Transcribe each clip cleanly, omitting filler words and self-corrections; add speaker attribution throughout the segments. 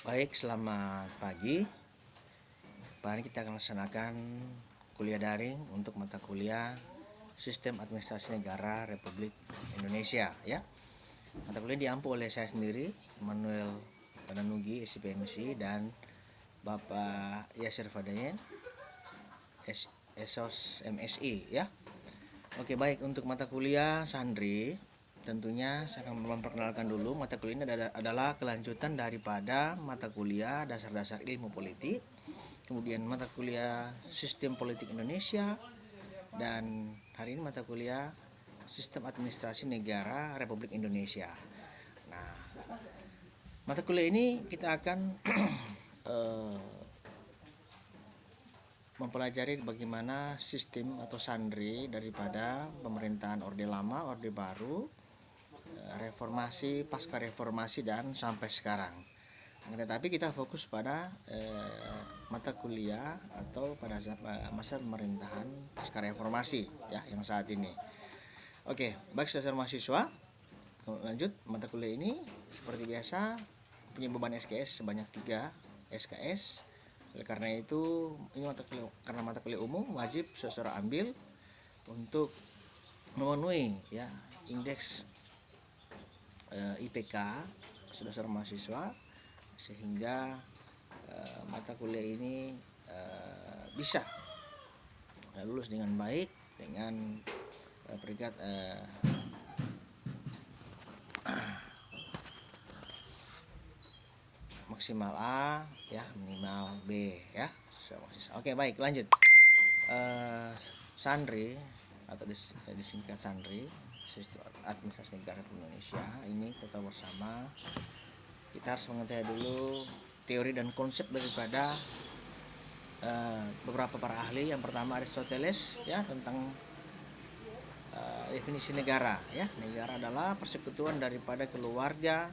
Speaker 1: Baik, selamat pagi. Hari ini kita akan laksanakan kuliah daring untuk mata kuliah Sistem Administrasi Negara Republik Indonesia ya. Mata kuliah diampu oleh saya sendiri, Manuel Tananugi, SIPMSI, dan Bapak Yasir Fadayen, ESOS MSI ya. Oke, baik, untuk mata kuliah Sandri, tentunya saya akan memperkenalkan dulu. Mata kuliah ini adalah kelanjutan daripada mata kuliah dasar-dasar ilmu politik, kemudian mata kuliah Sistem Politik Indonesia, dan hari ini mata kuliah Sistem Administrasi Negara Republik Indonesia. Nah, mata kuliah ini kita akan mempelajari bagaimana sistem atau sandri daripada pemerintahan Orde Lama, Orde Baru, reformasi, pasca reformasi, dan sampai sekarang. Tetapi kita fokus pada mata kuliah atau pada masa pemerintahan pasca reformasi ya yang saat ini. Oke, baik saudara mahasiswa, lanjut mata kuliah ini seperti biasa punya beban SKS sebanyak 3 SKS. Oleh karena itu ini mata kuliah umum wajib saudara ambil untuk memenuhi ya indeks IPK saudara mahasiswa, sehingga mata kuliah ini bisa lulus dengan baik dengan peringkat maksimal A ya, minimal B ya. Oke, baik, lanjut. Sandri atau disingkat Sandri, Sistem Administrasi Negara Indonesia, ini kita bersama kita harus mengetahui dulu teori dan konsep daripada beberapa para ahli. Yang pertama Aristoteles ya, tentang definisi negara ya. Negara adalah persekutuan daripada keluarga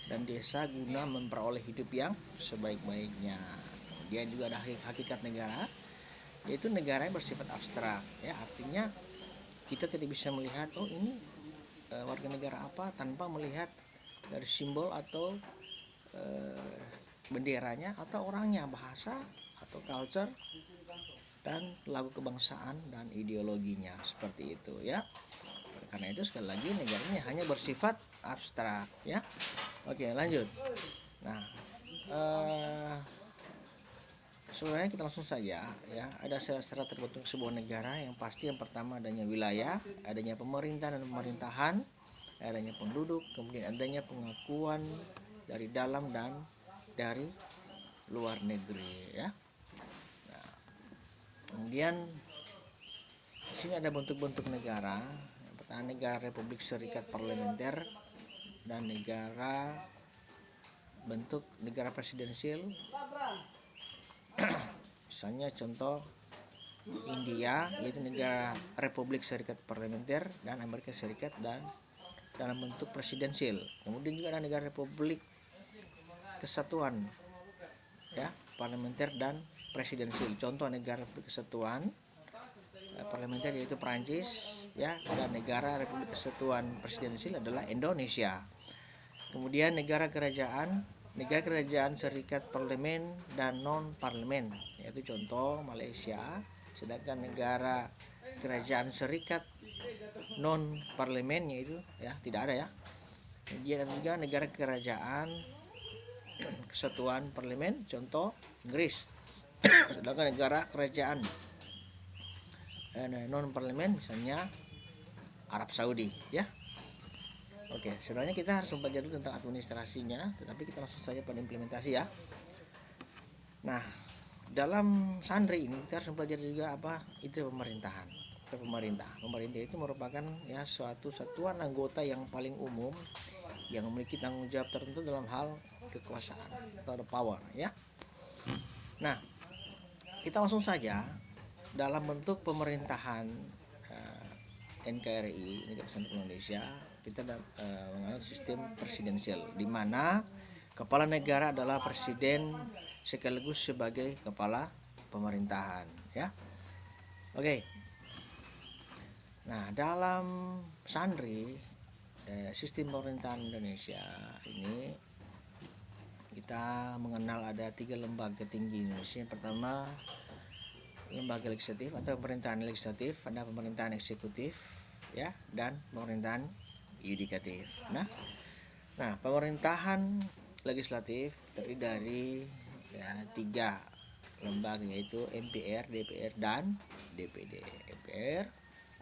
Speaker 1: dan desa guna memperoleh hidup yang sebaik-baiknya. Kemudian juga ada hakikat negara, yaitu negara yang bersifat abstrak ya, artinya kita tidak bisa melihat ini warga negara apa tanpa melihat dari simbol atau benderanya atau orangnya, bahasa atau culture, dan lagu kebangsaan dan ideologinya, seperti itu ya. Karena itu sekali lagi negaranya hanya bersifat abstrak ya. Oke, lanjut. Nah, sebenarnya kita langsung saja ya. Ada syarat terbentuk sebuah negara yang pasti. Yang pertama adanya wilayah, adanya pemerintah dan pemerintahan, adanya penduduk, kemudian adanya pengakuan dari dalam dan dari luar negeri ya. Nah, kemudian di sini ada bentuk-bentuk negara. Yang pertama negara Republik Serikat Parlementer dan negara bentuk negara presidensial. Misalnya contoh India, yaitu negara Republik Serikat Parlementer, dan Amerika Serikat dan dalam bentuk presidensial. Kemudian juga ada negara Republik Kesatuan ya, parlementer dan presidensial. Contoh negara Kesatuan parlementer yaitu Prancis ya, dan negara Republik Kesatuan presidensial adalah Indonesia. Kemudian negara kerajaan serikat parlemen dan non parlemen, yaitu contoh Malaysia. Sedangkan negara kerajaan serikat non parlemen yaitu ya tidak ada ya. Kemudian juga negara kerajaan kesatuan parlemen, contoh Inggris. Sedangkan negara kerajaan non parlemen misalnya Arab Saudi ya. Oke, sebenarnya kita harus mempelajari dulu tentang administrasinya, tetapi kita langsung saja pada implementasi ya. Nah, dalam sandri ini kita harus mempelajari juga apa itu pemerintahan. Pemerintah itu merupakan ya suatu satuan anggota yang paling umum yang memiliki tanggung jawab tertentu dalam hal kekuasaan atau power ya. Nah, kita langsung saja dalam bentuk pemerintahan NKRI, Negara Kesatuan Indonesia, kita menganut sistem presidensial, di mana kepala negara adalah presiden sekaligus sebagai kepala pemerintahan ya. Oke. Nah, dalam sandri sistem pemerintahan Indonesia ini kita mengenal ada 3 lembaga tinggi Indonesia. Yang pertama lembaga legislatif atau pemerintahan legislatif, ada pemerintahan eksekutif ya, dan pemerintahan yudikatif. Nah, pemerintahan legislatif terdiri dari ya 3 lembaga, yaitu MPR, DPR, dan DPD. MPR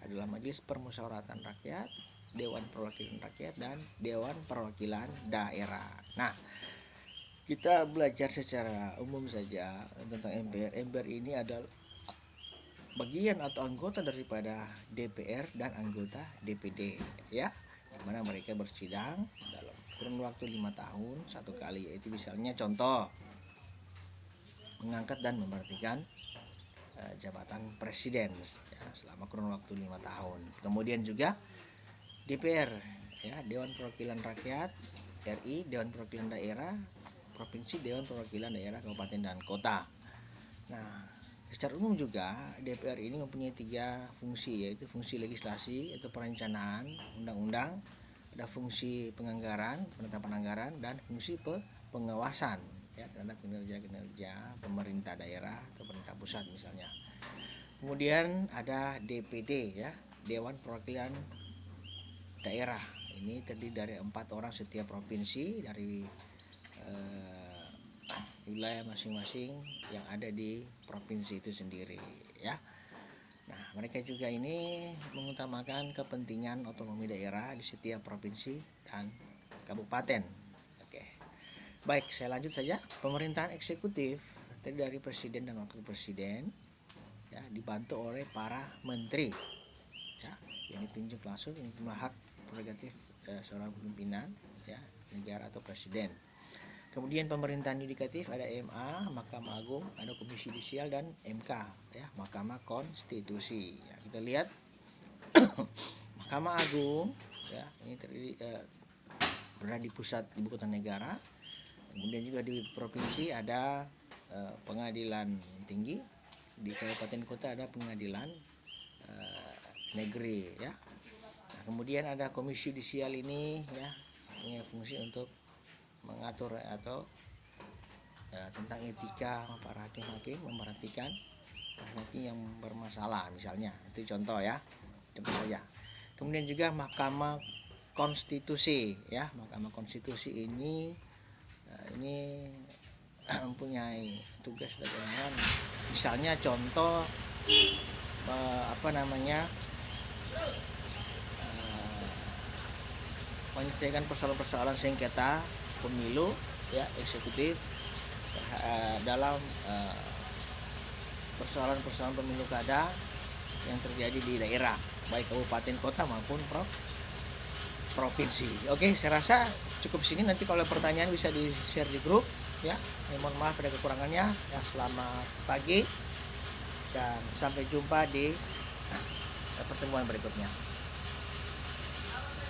Speaker 1: adalah Majelis Permusyawaratan Rakyat, Dewan Perwakilan Rakyat, dan Dewan Perwakilan Daerah. Nah, kita belajar secara umum saja tentang MPR. MPR ini adalah bagian atau anggota daripada DPR dan anggota DPD ya, dimana mereka bersidang dalam kurun waktu 5 tahun satu kali, yaitu misalnya contoh mengangkat dan memberhentikan jabatan presiden ya, selama kurun waktu 5 tahun. Kemudian juga DPR ya, Dewan Perwakilan Rakyat RI, Dewan Perwakilan Daerah Provinsi, Dewan Perwakilan Daerah Kabupaten dan Kota. Nah, secara umum juga DPR ini mempunyai 3 fungsi, yaitu fungsi legislasi atau perencanaan undang-undang, ada fungsi penganggaran, penetapan anggaran, dan fungsi pengawasan ya terhadap kinerja-kinerja pemerintah daerah atau pemerintah pusat misalnya. Kemudian ada DPD ya, Dewan Perwakilan Daerah. Ini terdiri dari 4 orang setiap provinsi dari wilayah masing-masing yang ada di provinsi itu sendiri ya. Nah, mereka juga ini mengutamakan kepentingan otonomi daerah di setiap provinsi dan kabupaten. Oke. Baik, saya lanjut saja. Pemerintahan eksekutif terdiri dari presiden dan wakil presiden ya, dibantu oleh para menteri ya, yang ditunjuk langsung, ini hak prerogatif seorang pimpinan ya, negara atau presiden. Kemudian pemerintahan yudikatif ada MA, Mahkamah Agung, ada Komisi Yudisial, dan MK ya, Mahkamah Konstitusi ya. Kita lihat Mahkamah Agung ya, ini terdiri berada di pusat ibu kota negara. Kemudian juga di provinsi ada pengadilan tinggi, di kabupaten kota ada pengadilan negeri ya. Nah, kemudian ada Komisi Yudisial ini ya, punya fungsi untuk mengatur atau tentang etika para hakim-hakim, memperhatikan hakim yang bermasalah misalnya, itu contoh ya, contoh saja. Kemudian juga Mahkamah Konstitusi ya, Mahkamah Konstitusi ini mempunyai tugas dan misalnya contoh menyelesaikan persoalan-persoalan sengketa pemilu ya, eksekutif dalam persoalan-persoalan pemilu kada yang terjadi di daerah, baik kabupaten, kota maupun provinsi. Oke, saya rasa cukup sini. Nanti kalau pertanyaan bisa di-share di grup ya. Mohon maaf ada kekurangannya ya. Selamat pagi dan sampai jumpa di pertemuan berikutnya.